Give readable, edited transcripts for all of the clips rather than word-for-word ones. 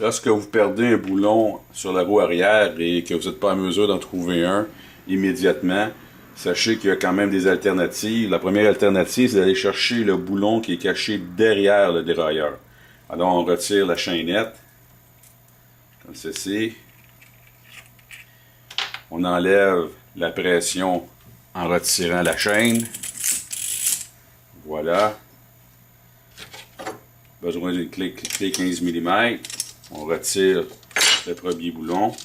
Lorsque vous perdez un boulon sur la roue arrière et que vous n'êtes pas en mesure d'en trouver un immédiatement, sachez qu'il y a quand même des alternatives. La première alternative, c'est d'aller chercher le boulon qui est caché derrière le dérailleur. Alors, on retire la chaînette, comme ceci. On enlève la pression en retirant la chaîne. Voilà. Besoin d'une clé 15 mm. On retire le premier boulon,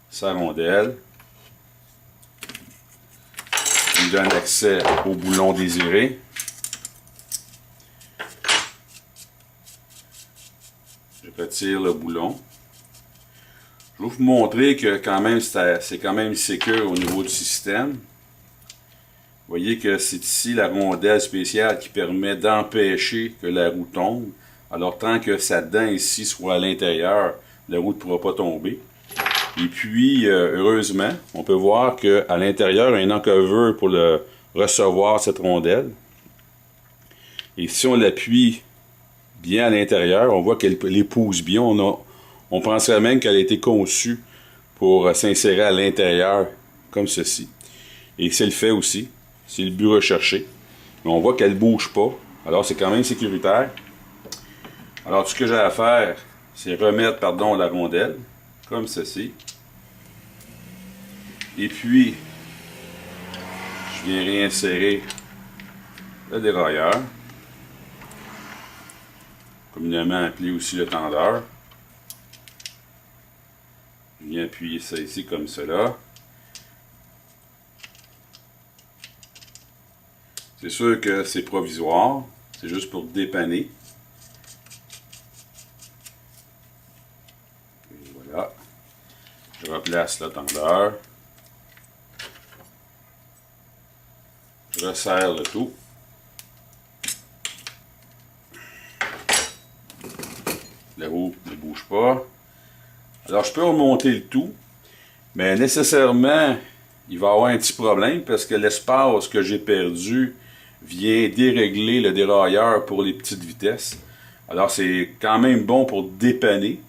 sa rondelle, qui donne accès au boulon désiré. Je retire le boulon. Je vais vous montrer que quand même c'est quand même sécure au niveau du système. Vous voyez que c'est ici la rondelle spéciale qui permet d'empêcher que la roue tombe. Alors, tant que sa dent ici soit à l'intérieur, la roue ne pourra pas tomber. Et puis, heureusement, on peut voir qu'à l'intérieur, il y a un encoveur pour recevoir cette rondelle. Et si on l'appuie bien à l'intérieur, on voit qu'elle épouse bien. On penserait même qu'elle a été conçue pour s'insérer à l'intérieur, comme ceci. Et c'est le fait aussi. C'est le but recherché. Mais on voit qu'elle ne bouge pas. Alors, c'est quand même sécuritaire. Alors, tout ce que j'ai à faire, c'est remettre, la rondelle, comme ceci. Et puis, je viens réinsérer le dérailleur, communément appelé aussi le tendeur. Je viens appuyer ça ici comme cela. C'est sûr que c'est provisoire, c'est juste pour dépanner. Et voilà. Je replace le tendeur. Je resserre le tout. La roue ne bouge pas. Alors, je peux remonter le tout, mais nécessairement, il va y avoir un petit problème parce que l'espace que j'ai perdu vient dérégler le dérailleur pour les petites vitesses. Alors, c'est quand même bon pour dépanner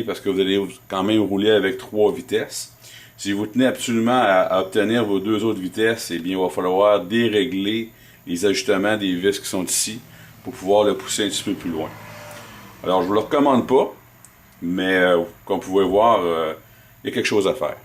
parce que vous allez quand même rouler avec 3 vitesses. Si vous tenez absolument à obtenir vos 2 autres vitesses, eh bien, il va falloir dérégler les ajustements des vis qui sont ici pour pouvoir le pousser un petit peu plus loin. Alors, je ne vous le recommande pas, mais comme vous pouvez voir, il y a quelque chose à faire.